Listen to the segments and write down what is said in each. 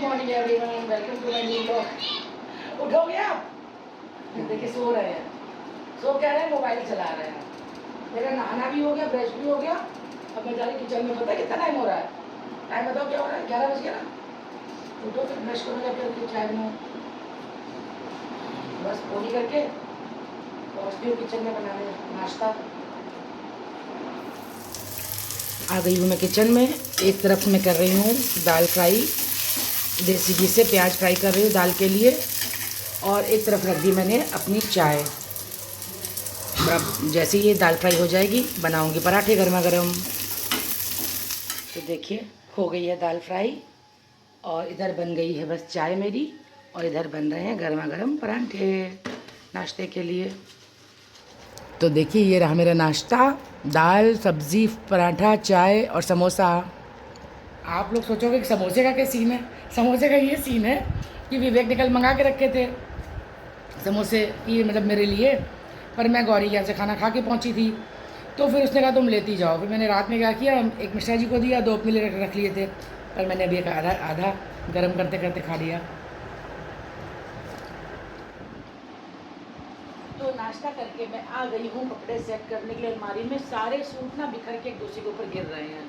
Morning everyone, welcome to my new vlog. उठोगे आप? देखिए सो रहे हैं, सो कह रहे हैं मोबाइल चला रहे हैं। मेरा नहाना भी हो गया, ब्रश भी हो गया। अब मैं जा रही किचन में। पता है कितना टाइम हो रहा है? टाइम बताओ क्या हो रहा है? 11 बज गया ना। उठो फिर ब्रश करो, जाकर चाय बनाओ। बस पूरी करके पहुँचती हूँ किचन में बनाने नाश्ता। आ गई हूँ मैं किचन में। एक तरफ मैं कर रही हूँ दाल फ्राई, देसी घी से प्याज फ्राई कर रही हूँ दाल के लिए, और एक तरफ रख दी मैंने अपनी चाय। अब जैसे ही ये दाल फ्राई हो जाएगी बनाऊंगी पराठे गर्मा गर्म। तो देखिए हो गई है दाल फ्राई, और इधर बन गई है बस चाय मेरी, और इधर बन रहे हैं गर्मा गर्म पराठे नाश्ते के लिए। तो देखिए ये रहा मेरा नाश्ता, दाल सब्ज़ी पराठा चाय और समोसा। आप लोग सोचोगे कि समोसे का क्या सीन है? समोसे का ये सीन है कि विवेक ने कल मंगा के रखे थे समोसे, ये मतलब मेरे लिए, पर मैं गौरी के यहाँ से खाना खा के पहुँची थी, तो फिर उसने कहा तुम लेती जाओ। फिर मैंने रात में क्या किया, एक मिश्रा जी को दिया, 2 अपने लिए रख लिए थे, पर मैंने अभी एक आधा आधा गर्म करते करते खा लिया। तो नाश्ता करके मैं आ गई हूँ कपड़े सेट करने के लिए अलमारी में। सारे सूट ना बिखर के एक दूसरे के ऊपर गिर रहे हैं,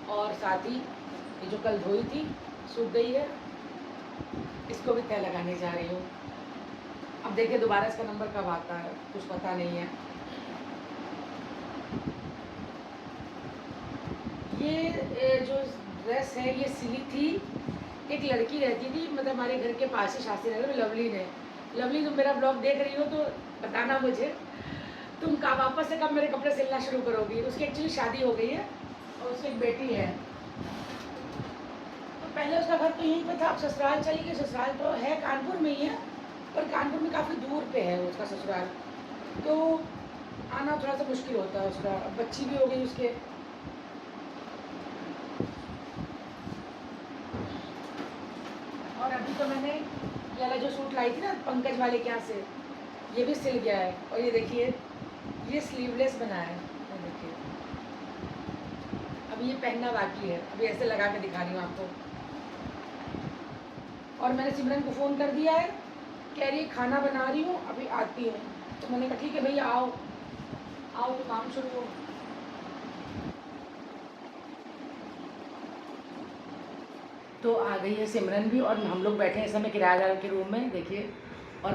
और साथ ही ये जो कल धोई थी सूख गई है, इसको भी तय लगाने जा रही हूँ। अब देखिए दोबारा इसका नंबर कब आता है कुछ पता नहीं है। ये जो ड्रेस है ये सिली थी, एक लड़की रहती थी मतलब हमारे घर के पास ही, शास्त्री नगर में, लवली ने। लवली तुम मेरा ब्लॉग देख रही हो तो बताना मुझे, तुम का वापस से कब मेरे कपड़े सिलना शुरू करोगी। उसकी एक्चुअली शादी हो गई है और उसकी एक बेटी है। तो पहले उसका घर तो यहीं पे था, अब ससुराल चली गई। ससुराल तो है कानपुर में ही है, पर कानपुर में काफ़ी दूर पे है उसका ससुराल, तो आना थोड़ा सा मुश्किल होता है उसका। अब बच्ची भी हो गई उसके। और अभी तो मैंने ये वाला जो सूट लाई थी ना पंकज वाले के यहाँ से, ये भी सिल गया है। और ये देखिए ये स्लीवलेस बना है, ये देखिए। अभी ये पहनना बाकी है, अभी ऐसे लगा के दिखा रही हूँ आपको। और मैंने सिमरन को फ़ोन कर दिया है, कह रही है खाना बना रही हूँ अभी आती हूँ। तो मैंने कहा ठीक है भैया आओ, आओ तो काम शुरू हो। तो आ गई है सिमरन भी, और हम लोग बैठे हैं इस समय किराएदार के रूम में, देखिए। और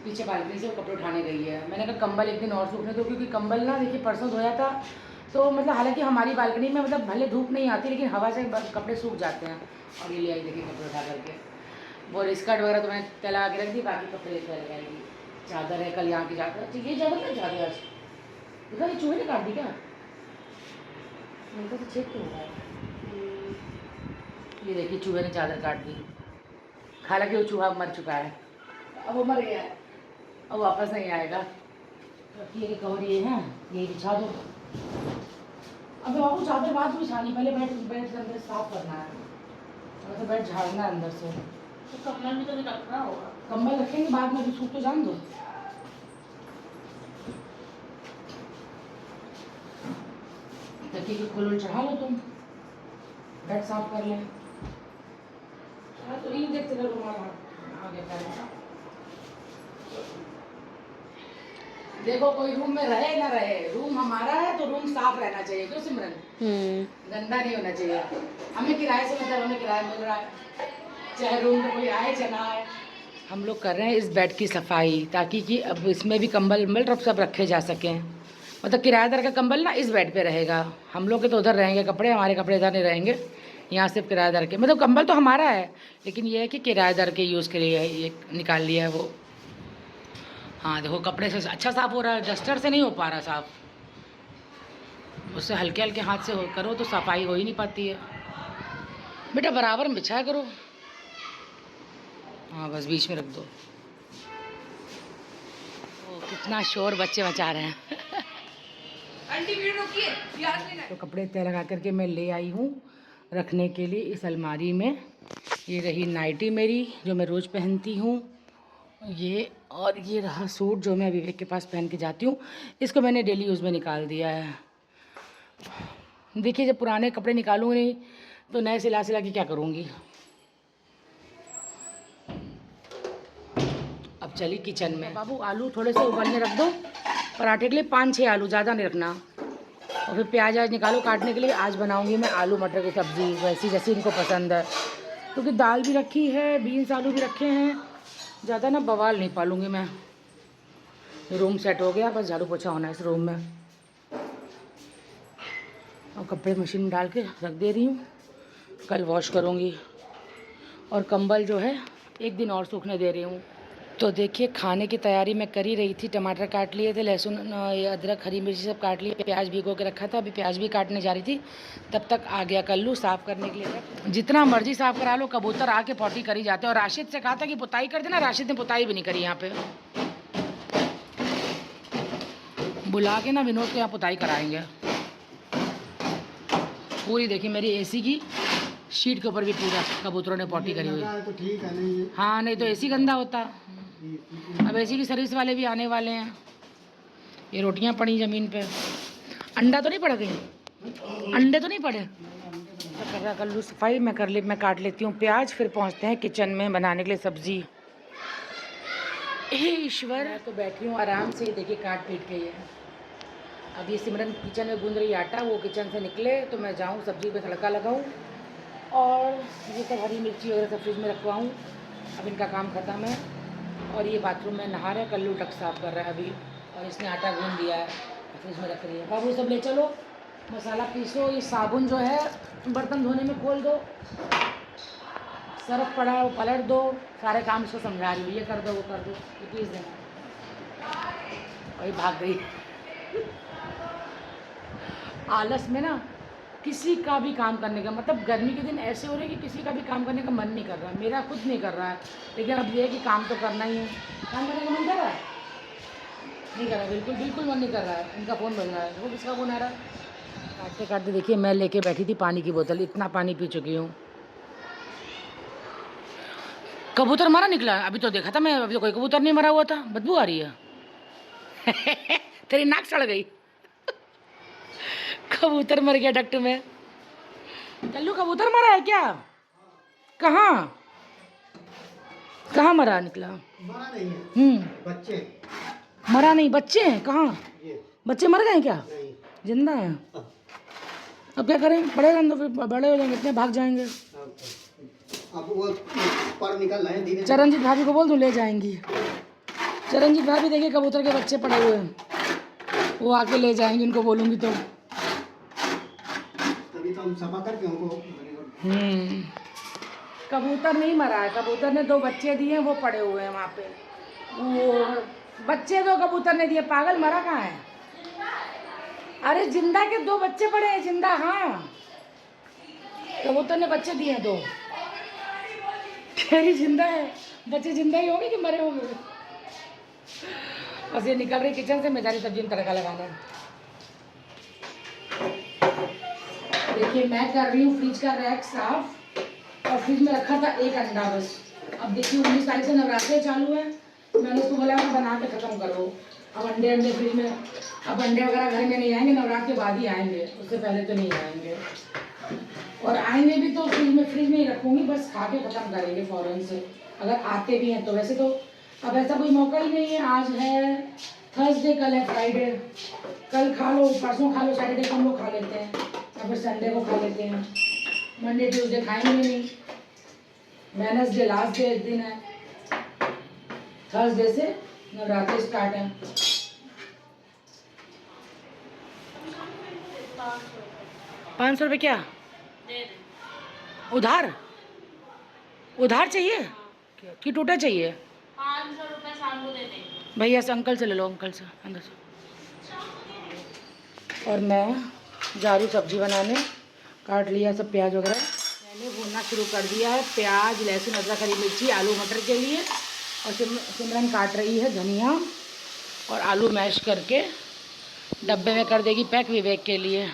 पीछे बालकनी से वो कपड़े उठाने गई है। मैंने कहा कंबल एक दिन और सूखने दो, क्योंकि कंबल ना देखिए परसों धोया था, तो मतलब हालांकि हमारी बालकनी में मतलब भले धूप नहीं आती, लेकिन हवा से कपड़े सूख जाते हैं। और ये ले आई देखिए कपड़े उठा करके। वो स्कर्ट वगैरह तो मैंने तैला के रख दी, बाकी कपड़े लेकर ले आएगी। चादर है कल यहाँ की चादर, अच्छा ये चादर क्या चादर आज देखा, ये चूहे ने काट दी क्या? मेरे को तो चेक क्यों हो रहा है? ये देखिए चूहे ने चादर काट दी। हालांकि वो चूहा मर चुका है, अब वो मर गया है, अब वापस नहीं आएगा। ये रिकवर ये है, ये बिछा दो। अब बाबू चादर बाद में बिछानी, पहले बेड अंदर साफ करना है, तो बेड झाड़ना है अंदर से। तो कम्बल भी तो रखना होगा, कम्बल रखेंगे बाद में, सूख तो जान दो। तकिए की खोल चढ़ा लो तुम, बेड साफ कर लें। तो ये देखते रहो रुमाल आगे कर। देखो कोई रूम में रहे ना रहे, रूम हमारा है तो रूम साफ रहना चाहिए, क्यों सिमरन? गंदा नहीं होना चाहिए। हमें किराए से मतलब, हमें किराया मिल रहा है, चाहे रूम में कोई आए चाहे ना आए। हम लोग कर रहे हैं इस बेड की सफाई, ताकि कि अब इसमें भी कंबल वम्बल सब रखे जा सकें। मतलब किराएदार का कंबल ना इस बेड पे रहेगा, हम लोग के तो उधर रहेंगे कपड़े, हमारे कपड़े इधर नहीं रहेंगे। यहाँ सिर्फ किराएदार के, मतलब कंबल तो हमारा है, लेकिन ये है कि किराएदार के यूज़ के लिए ये निकाल लिया है वो। हाँ देखो कपड़े से अच्छा साफ़ हो रहा है, डस्टर से नहीं हो पा रहा साफ़, उससे हल्के हल्के हाथ से करो तो सफाई हो ही नहीं पाती है। बेटा बराबर में बिछाया करो, हाँ बस बीच में रख दो। ओ कितना शोर बच्चे मचा रहे हैं। आंटी वीडियो रोकिए, प्याज लेना है। तो कपड़े तय लगा करके मैं ले आई हूँ रखने के लिए इस अलमारी में। ये रही नाइटी मेरी जो मैं रोज़ पहनती हूँ ये, और ये रहा सूट जो मैं विवेक के पास पहन के जाती हूँ, इसको मैंने डेली यूज़ में निकाल दिया है। देखिए जब पुराने कपड़े निकालूँगी नहीं तो नए सिला सिला के क्या करूँगी। चली किचन में। बाबू आलू थोड़े से उबलने रख दो पराठे के लिए, 5-6 आलू, ज़्यादा नहीं रखना। और फिर प्याज आज निकालो काटने के लिए। आज बनाऊंगी मैं आलू मटर की सब्ज़ी, वैसी जैसी इनको पसंद है, क्योंकि दाल भी रखी है, बीन्स आलू भी रखे हैं। ज़्यादा ना बवाल नहीं पालूंगी मैं। रूम सेट हो गया, बस झाड़ू पोछा होना है इस रूम में। और कपड़े मशीन में डाल के रख दे रही हूँ, कल वॉश करूँगी। और कंबल जो है 1 दिन और सूखने दे रही हूँ। तो देखिए खाने की तैयारी मैं कर ही रही थी। टमाटर काट लिए थे, लहसुन, अदरक, हरी मिर्ची सब काट लिए, प्याज भिगो के रखा था, अभी प्याज भी काटने जा रही थी। तब तक आ गया कल्लू साफ़ करने के लिए। जितना मर्जी साफ़ करा लो, कबूतर आके पॉटी करी जाते हैं। और राशिद से कहा था कि पुताई कर देना, राशिद ने पुताई भी नहीं करी। यहाँ पे बुला के ना विनोद को यहाँ पुताई कराएंगे पूरी। देखिए मेरी एसी की शीट के ऊपर भी पूरा कबूतरों ने पॉटी करी हुई। तो ठीक है नहीं। हाँ, नहीं तो एसी गंदा होता। अब एसी की सर्विस वाले भी आने वाले हैं। ये रोटियां पड़ी ज़मीन पे। अंडा तो नहीं पड़ गए? अंडे तो नहीं पड़े? तो कर रहा कल्लू सफाई। मैं काट लेती हूँ प्याज, फिर पहुँचते हैं किचन में बनाने के लिए सब्ज़ी। हे ईश्वर, मैं तो बैठी हूँ आराम से। देखिए काट पीट के ये अब ये सिमरन किचन में गूंद रही आटा। वो किचन से निकले तो मैं जाऊँ सब्ज़ी पे तड़का लगाऊँ, और ये सब हरी मिर्ची वगैरह सब फ्रिज में रखवाऊँ। अब इनका काम ख़त्म है। और ये बाथरूम में नहा रहा है, कल्लू टक साफ़ कर रहा है अभी। और इसने आटा गूंद दिया है, फ्रिज में रख रही है। बाबू सब ले चलो, मसाला पीसो। ये साबुन जो है बर्तन धोने में खोल दो, सर्फ पड़ा है वो पलट दो। सारे काम इसको समझा रही हूँ, ये कर दो वो कर दो, ये पीस देना। वही भाग गई। आलस में ना किसी का भी काम करने का, मतलब गर्मी के दिन ऐसे हो रहे हैं कि किसी का भी काम करने का मन नहीं कर रहा है। मेरा खुद नहीं कर रहा है, लेकिन अब ये है कि काम तो करना ही है। काम करने का मन कर रहा है? नहीं कर रहा, बिल्कुल मन नहीं कर रहा है। इनका फ़ोन बज रहा है। वो किसका फ़ोन आ रहा है? काटते काटते देखिए मैं लेके बैठी थी पानी की बोतल, इतना पानी पी चुकी हूँ। कबूतर मरा निकला? अभी तो देखा था मैं, अभी तो कोई कबूतर नहीं मरा हुआ था। बदबू आ रही है। तेरी नाक सड़ गई। कबूतर मर गया डक्ट में। कल्लू कबूतर मरा है क्या? कहाँ मरा निकला? मरा नहीं है। बच्चे मरा नहीं, बच्चे हैं कहाँ? बच्चे मर गए क्या? जिंदा है। अब क्या करें, बड़े रहने दो, फिर बड़े हो जाएंगे, इतने भाग जाएंगे। अब वो पर निकल रहे हैं। चरणजीत भाभी को बोल दूं ले जाएंगी। चरणजीत भाभी देखिए कबूतर के बच्चे पड़े हुए हैं, वो आके ले जाएंगे, उनको बोलूँगी तो। तभी तो हम सफा करके उनको। कबूतर नहीं मरा है, कबूतर ने 2 बच्चे दिए, वो पड़े हुए हैं वहाँ पे। वो बच्चे 2 कबूतर ने दिए, पागल, मरा कहाँ है? अरे जिंदा के 2 बच्चे पड़े हैं, जिंदा। हाँ, कबूतर ने बच्चे दिए हैं 2। तेरी जिंदा है, बच्चे जिंदा ही होंगे कि मरे होंगे? बस ये निकल रही किचन से, मैं जा रही सब्जी में तड़का लगाने। देखिए मैं कर रही हूँ फ्रिज का रैक साफ, और फ्रिज में रखा था 1 अंडा बस। अब देखिए 19 तारीख से नवरात्रे चालू है, मैंने उसको बोला बना के ख़त्म करो। अब अंडे फ्रिज में, अब अंडे वगैरह घर में नहीं आएंगे, नवरात्र के बाद ही आएंगे, उससे पहले तो नहीं आएंगे। और आएंगे भी तो फ्रिज में ही रखूँगी, बस खा के ख़त्म करेंगे फ़ौरन से, अगर आते भी हैं तो। वैसे तो अब ऐसा कोई मौका ही नहीं है। आज है थर्सडे, कल है फ्राइडे। कल खा लो, परसों खा लो, सैटरडे को हम लोग खा लेते हैं, या फिर संडे को खा लेते हैं। मंडे ट्यूसडे खाएंगे नहीं। वेडनेसडे लास्ट डे दिन है, थर्सडे से नवरात्रि स्टार्ट है। 500 रुपये क्या उधार? उधार चाहिए कि टूटा चाहिए? 500 रुपये शाम को दे देंगे। भैया से, अंकल से ले लो, अंकल से अंदर से। और मैं जा रही सब्जी बनाने, काट लिया सब प्याज वगैरह, मैंने भूनना शुरू कर दिया है। प्याज, लहसुन, अदरक, हरी मिर्ची आलू मटर के लिए। और सिमरन काट रही है धनिया और आलू मैश करके डब्बे में कर देगी पैक विवेक के लिए।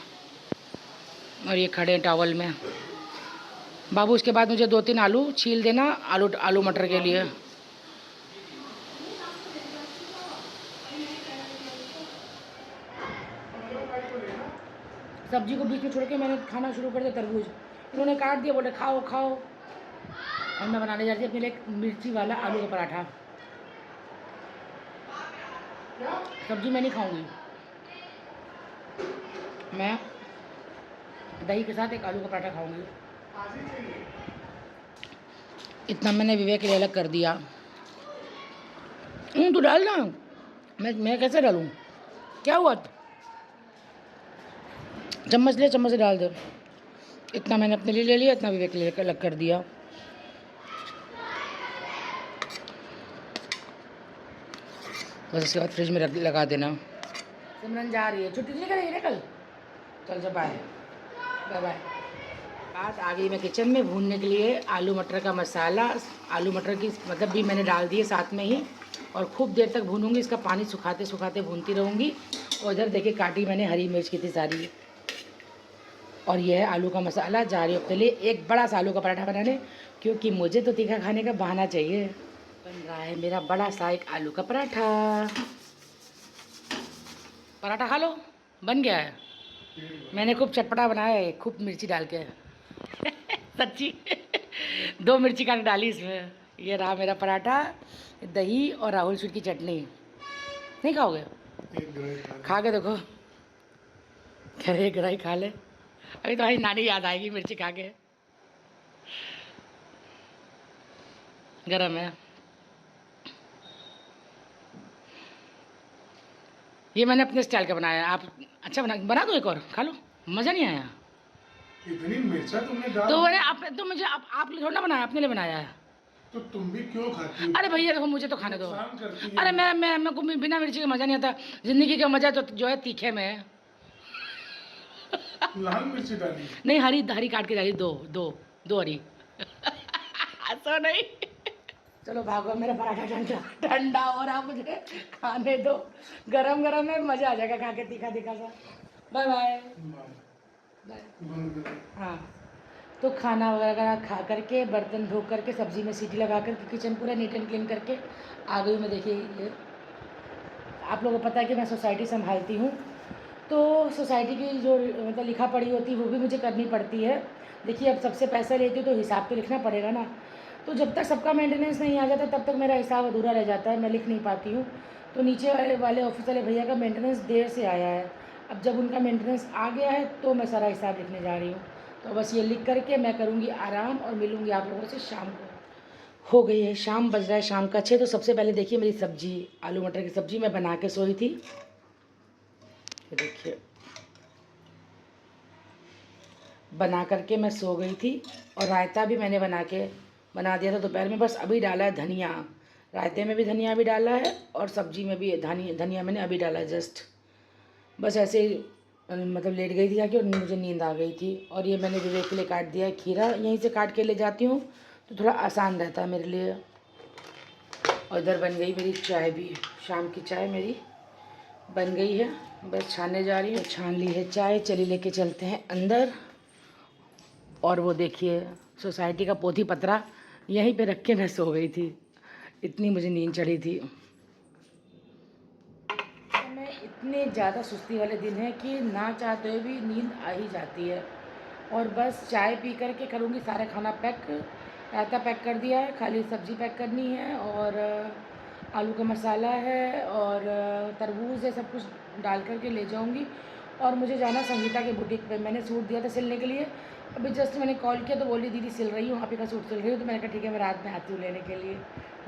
और ये खड़े टॉवल में। बाबू उसके बाद मुझे 2-3 आलू छील देना आलू मटर के लिए। सब्जी को बीच में छोड़ के मैंने खाना शुरू कर दिया। तरबूज इन्होंने काट दिया, बोले खाओ खाओ। और मैं बनाने जा रही थी अपने लिए मिर्ची वाला आलू का पराठा। सब्जी मैं नहीं खाऊंगी, मैं दही के साथ एक आलू का पराठा खाऊंगी। इतना मैंने विवेक के लिए अलग कर दिया। तू डाल ना, मैं कैसे डालूं? क्या हुआ? चम्मच ले, चम्मच से डाल दो। इतना मैंने अपने लिए ले लिया, इतना विवेक के लिए अलग कर दिया। बस इसके बाद फ्रिज में लगा देना। सिमरन जा रही है, छुट्टी नहीं करेगी ना कल? चल जा, बाय बाय बाय। बात आ गई मैं किचन में भूनने के लिए आलू मटर का मसाला। आलू मटर की मतलब भी मैंने डाल दिए साथ में ही, और खूब देर तक भूनूंगी। इसका पानी सुखाते सुखाते भूनती रहूँगी। और इधर देखिए काटी मैंने हरी मिर्च कितनी सारी। और यह है आलू का मसाला। जा रही हूँ अपने लिए एक बड़ा सा आलू का पराठा बनाने, क्योंकि मुझे तो तीखा खाने का बहाना चाहिए। बन रहा है मेरा बड़ा सा एक आलू का पराठा। पराठा खा लो, बन गया है। मैंने खूब चटपटा बनाया है, खूब मिर्ची डाल के सच्ची 2 मिर्ची काट डाली इसमें। ये रहा मेरा पराठा, दही और राहुल स्वीट की चटनी। नहीं खाओगे? खा के देखो। कह रहे ग्राही खा ले। अभी तुम्हारी नानी याद आएगी मिर्ची खा के। गरम है। ये मैंने अपने स्टाइल का बनाया। आप अच्छा बना दो, एक और खा लो। मज़ा नहीं आया? इतनी मिर्चा तुमने डाल तो मैंने आप तो मुझे आप थोड़ा ना बनाया, अपने लिए बनाया है। तो तुम भी क्यों खाती हो? अरे भैया देखो, मुझे तो खाने दो। नुकसान करती है। अरे मैं को बिना मिर्ची का मज़ा नहीं आता। ज़िंदगी का मज़ा तो जो है तीखे में है। लाल मिर्ची डाली? नहीं, हरी काट के डाली, दो हरी। ऐसा नहीं। चलो भागो, मेरा पराठा ठंडा हो रहा, मुझे खाने दो। गरम गरम में मज़ा आ जाएगा खा के, तीखा तीखा सा। Bye bye bye. हाँ, तो खाना वगैरह खा करके, बर्तन धो करके, सब्जी में सीटी लगा करके, किचन पूरा नीट एंड क्लीन करके आ गई मैं। देखिए ये आप लोगों को पता है कि मैं सोसाइटी संभालती हूँ, तो सोसाइटी की जो मतलब लिखा पढ़ी होती है वो भी मुझे करनी पड़ती है। देखिए अब सबसे पैसा लेती हूँ तो हिसाब तो लिखना पड़ेगा ना। तो जब तक सबका मेंटेनेंस नहीं आ जाता तब तक मेरा हिसाब अधूरा रह जाता है, मैं लिख नहीं पाती हूँ। तो नीचे वाले ऑफिस वाले भैया का मेंटेनेंस देर से आया है। अब जब उनका मेंटेनेंस आ गया है तो मैं सारा हिसाब लिखने जा रही हूँ। तो बस ये लिख करके मैं करूँगी आराम और मिलूँगी आप लोगों से शाम को। हो गई है शाम, बज रहा है शाम का 6। तो सबसे पहले देखिए मेरी सब्जी, आलू मटर की सब्ज़ी मैं बना के सोई थी। देखिए बना करके मैं सो गई थी। और रायता भी मैंने बना दिया था दोपहर में। बस अभी डाला है धनिया, रायते में भी धनिया भी डाला है और सब्जी में भी धनिया मैंने अभी डाला है जस्ट। बस ऐसे ही मतलब लेट गई थी जाके और मुझे नींद आ गई थी। और ये मैंने विवेक के लिए काट दिया है खीरा, यहीं से काट के ले जाती हूँ तो थोड़ा आसान रहता है मेरे लिए। और इधर बन गई मेरी चाय भी, शाम की चाय मेरी बन गई है। बस छानने जा रही हूँ। छान ली है चाय, चलिए लेके चलते हैं अंदर। और वो देखिए सोसाइटी का पोथी पत्रा यहीं पे रख के मैं सो गई थी, इतनी मुझे नींद चढ़ी थी। मैं इतने ज़्यादा सुस्ती वाले दिन है कि ना चाहते हुए भी नींद आ ही जाती है। और बस चाय पी करके करूँगी सारा खाना पैक। रायता पैक कर दिया है, खाली सब्ज़ी पैक करनी है और आलू का मसाला है और तरबूज है, सब कुछ डाल करके ले जाऊँगी। और मुझे जाना संगीता के बुटीक पे, मैंने सूट दिया था सिलने के लिए। अभी जस्ट मैंने कॉल किया तो बोली दीदी सिल रही हूँ, आप ही का सूट सिल रही हूँ। तो मैंने कहा ठीक है मैं रात में आती हूँ लेने के लिए।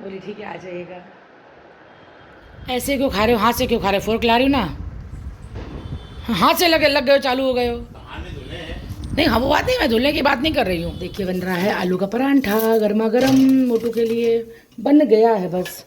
बोली ठीक है आ जाइएगा। ऐसे क्यों खा रहे हो, हाथ से क्यों खा रहे हो? फोर्क ला रही हो ना, हाथ से लग गए हो, चालू हो गए हो। नहीं हाँ वो बात नहीं, मैं धुलने की बात नहीं कर रही हूँ। देखिए बन रहा है आलू का पराठा गर्मा गर्म, मोटू के लिए बन गया है बस।